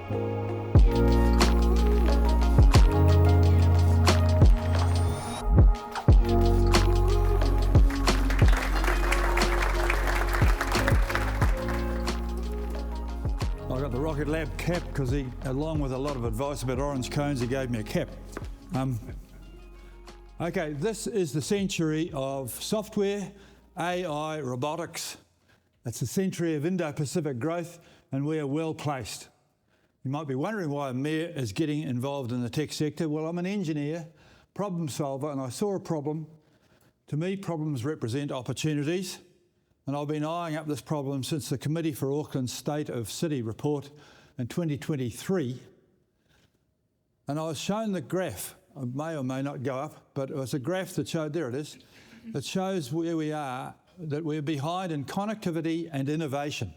I got the RocketLab cap because he, along with a lot of advice about orange cones, he gave me a cap. Okay, this is the century of software, AI, robotics. It's a century of Indo-Pacific growth, and we are well placed. You might be wondering why a mayor is getting involved in the tech sector. Well, I'm an engineer, problem solver, and I saw a problem. To me, problems represent opportunities, and I've been eyeing up this problem since the Committee for Auckland's State of City report in 2023. And I was shown the graph. It may or may not go up, but it was a graph that showed, there it is, that shows where we are, that we're behind in connectivity and innovation.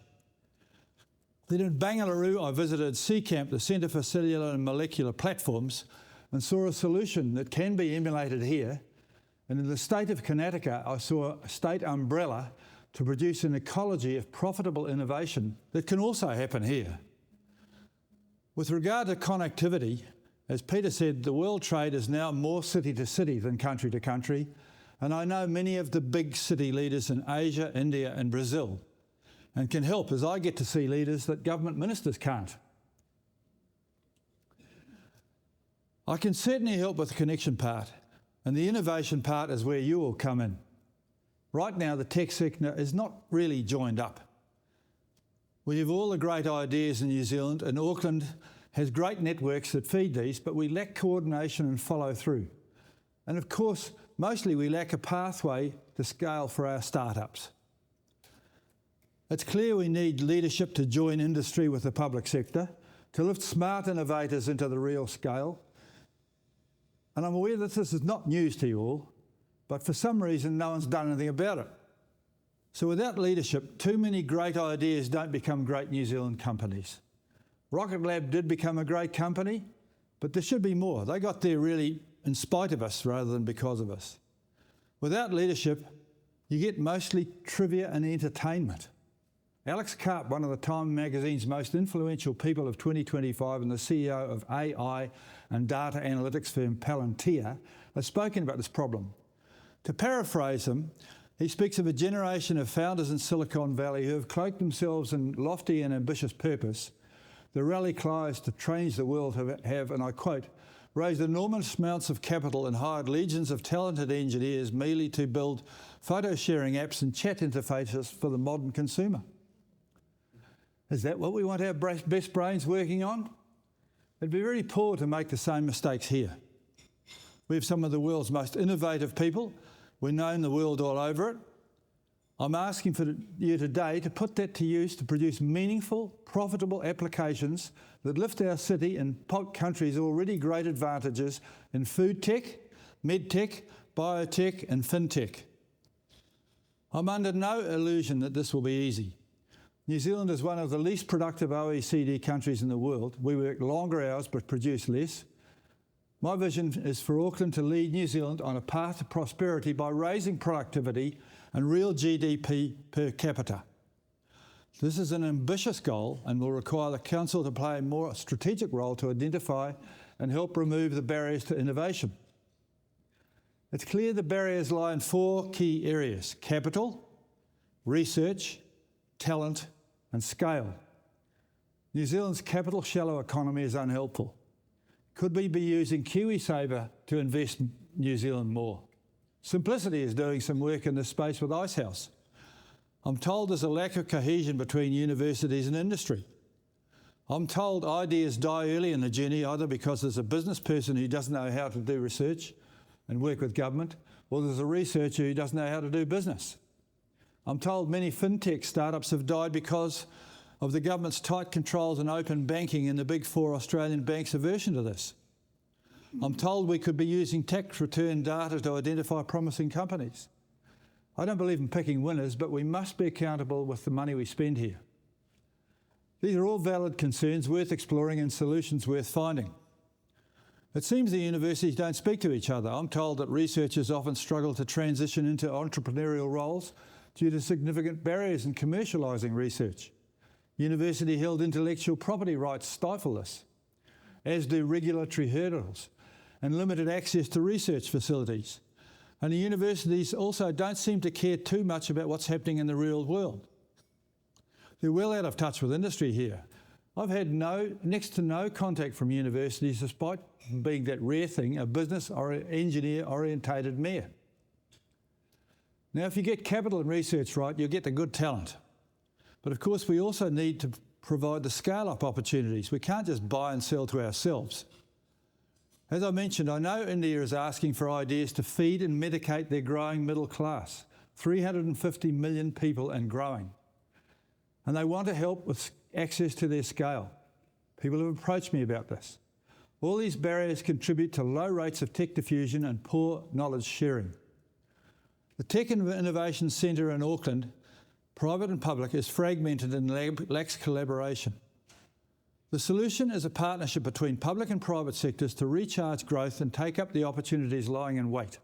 Then in Bangalore, I visited CCAMP, the Centre for Cellular and Molecular Platforms, and saw a solution that can be emulated here. And in the state of Karnataka, I saw a state umbrella to produce an ecology of profitable innovation that can also happen here. With regard to connectivity, as Peter said, the world trade is now more city to city than country to country, and I know many of the big city leaders in Asia, India and Brazil, and can help as I get to see leaders that government ministers can't. I can certainly help with the connection part, and the innovation part is where you will come in. Right now, the tech sector is not really joined up. We have all the great ideas in New Zealand, and Auckland has great networks that feed these, but we lack coordination and follow through. And of course, mostly we lack a pathway to scale for our startups. It's clear we need leadership to join industry with the public sector, to lift smart innovators into the real scale. And I'm aware that this is not news to you all, but for some reason no one's done anything about it. So without leadership, too many great ideas don't become great New Zealand companies. RocketLab did become a great company, but there should be more. They got there really in spite of us rather than because of us. Without leadership, you get mostly trivia and entertainment. Alex Karp, one of the Time magazine's most influential people of 2025 and the CEO of AI and data analytics firm Palantir, has spoken about this problem. To paraphrase him, he speaks of a generation of founders in Silicon Valley who have cloaked themselves in lofty and ambitious purpose. The rally cries to change the world have, and I quote, raised enormous amounts of capital and hired legions of talented engineers merely to build photo-sharing apps and chat interfaces for the modern consumer. Is that what we want our best brains working on? It'd be very poor to make the same mistakes here. We have some of the world's most innovative people. We're known the world all over it. I'm asking for you today to put that to use to produce meaningful, profitable applications that lift our city and country's already great advantages in food tech, med tech, biotech and fintech. I'm under no illusion that this will be easy. New Zealand is one of the least productive OECD countries in the world. We work longer hours but produce less. My vision is for Auckland to lead New Zealand on a path to prosperity by raising productivity and real GDP per capita. This is an ambitious goal and will require the Council to play a more strategic role to identify and help remove the barriers to innovation. It's clear the barriers lie in 4 key areas: capital, research, talent and scale. New Zealand's capital shallow economy is unhelpful. Could we be using KiwiSaver to invest in New Zealand more? Simplicity is doing some work in this space with Icehouse. I'm told there's a lack of cohesion between universities and industry. I'm told ideas die early in the journey either because there's a business person who doesn't know how to do research and work with government, or there's a researcher who doesn't know how to do business. I'm told many fintech startups have died because of the government's tight controls and open banking and the big 4 Australian banks' aversion to this. I'm told we could be using tax return data to identify promising companies. I don't believe in picking winners, but we must be accountable with the money we spend here. These are all valid concerns worth exploring and solutions worth finding. It seems the universities don't speak to each other. I'm told that researchers often struggle to transition into entrepreneurial roles due to significant barriers in commercialising research. University-held intellectual property rights stifle this, as do regulatory hurdles and limited access to research facilities. And the universities also don't seem to care too much about what's happening in the real world. They're well out of touch with industry here. I've had next to no contact from universities, despite being that rare thing, a business or engineer-orientated mayor. Now, if you get capital and research right, you'll get the good talent. But of course, we also need to provide the scale-up opportunities. We can't just buy and sell to ourselves. As I mentioned, I know India is asking for ideas to feed and medicate their growing middle class, 350 million people and growing. And they want to help with access to their scale. People have approached me about this. All these barriers contribute to low rates of tech diffusion and poor knowledge sharing. The Tech and Innovation Centre in Auckland, private and public, is fragmented and lacks collaboration. The solution is a partnership between public and private sectors to recharge growth and take up the opportunities lying in wait.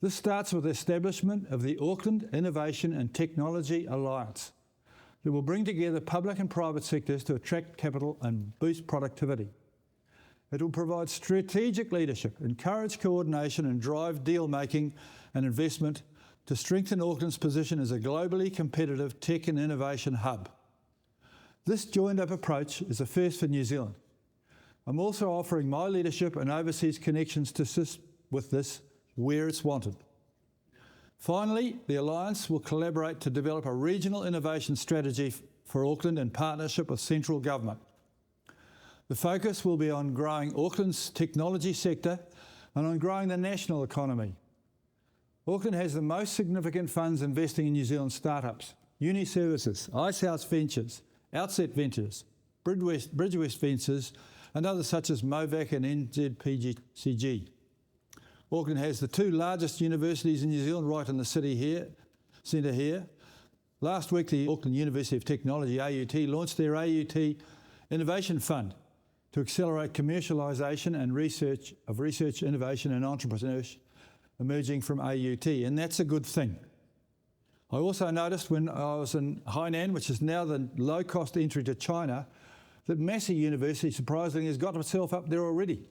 This starts with the establishment of the Auckland Innovation and Technology Alliance that will bring together public and private sectors to attract capital and boost productivity. It will provide strategic leadership, encourage coordination and drive deal-making and investment to strengthen Auckland's position as a globally competitive tech and innovation hub. This joined-up approach is a first for New Zealand. I'm also offering my leadership and overseas connections to assist with this where it's wanted. Finally, the Alliance will collaborate to develop a regional innovation strategy for Auckland in partnership with central government. The focus will be on growing Auckland's technology sector and on growing the national economy. Auckland has the most significant funds investing in New Zealand startups, Uni Services, Icehouse Ventures, Outset Ventures, Bridgewest Ventures, and others such as Movac and NZPGCG. Auckland has the two largest universities in New Zealand right in the centre here. Last week, the Auckland University of Technology, AUT, launched their AUT Innovation Fund to accelerate commercialisation and research, innovation and entrepreneurship emerging from AUT, and that's a good thing. I also noticed when I was in Hainan, which is now the low-cost entry to China, that Massey University, surprisingly, has got itself up there already.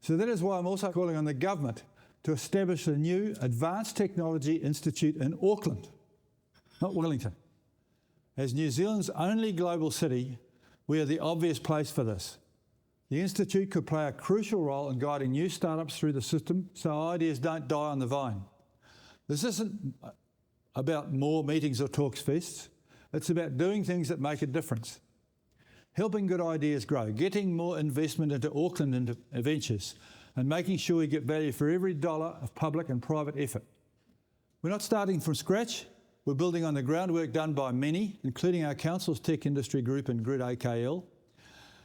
So that is why I'm also calling on the government to establish a new Advanced Technology Institute in Auckland, not Wellington. As New Zealand's only global city, we are the obvious place for this. The Institute could play a crucial role in guiding new startups through the system so ideas don't die on the vine. This isn't about more meetings or talks fests. It's about doing things that make a difference. Helping good ideas grow, getting more investment into Auckland into ventures, and making sure we get value for every dollar of public and private effort. We're not starting from scratch. We're building on the groundwork done by many, including our council's tech industry group and Grid AKL.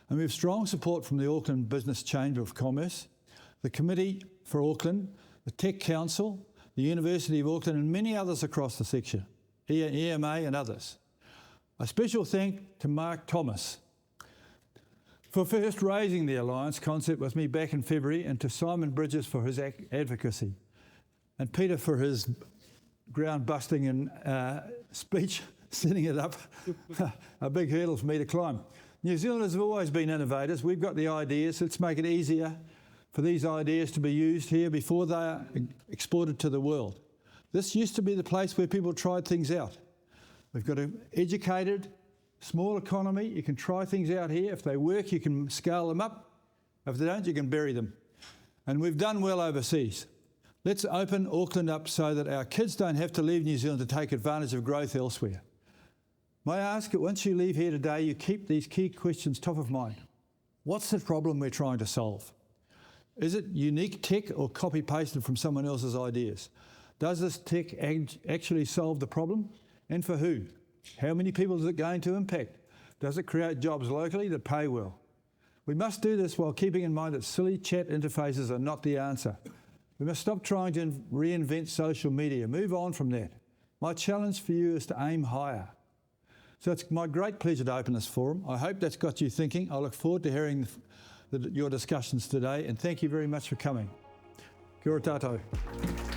And we have strong support from the Auckland Business Chamber of Commerce, the Committee for Auckland, the Tech Council, the University of Auckland, and many others across the sector, EMA and others. A special thank to Mark Thomas for first raising the Alliance concept with me back in February, and to Simon Bridges for his advocacy, and Peter for his ground-busting and speech, setting it up, a big hurdle for me to climb. New Zealanders have always been innovators. We've got the ideas. Let's make it easier for these ideas to be used here before they are exported to the world. This used to be the place where people tried things out. We've got an educated, small economy. You can try things out here. If they work, you can scale them up. If they don't, you can bury them. And we've done well overseas. Let's open Auckland up so that our kids don't have to leave New Zealand to take advantage of growth elsewhere. May I ask that once you leave here today, you keep these key questions top of mind. What's the problem we're trying to solve? Is it unique tech or copy-pasted from someone else's ideas? Does this tech actually solve the problem? And for who? How many people is it going to impact? Does it create jobs locally that pay well? We must do this while keeping in mind that silly chat interfaces are not the answer. We must stop trying to reinvent social media. Move on from that. My challenge for you is to aim higher. So it's my great pleasure to open this forum. I hope that's got you thinking. I look forward to hearing your discussions today, and thank you very much for coming. Kia ora tātou.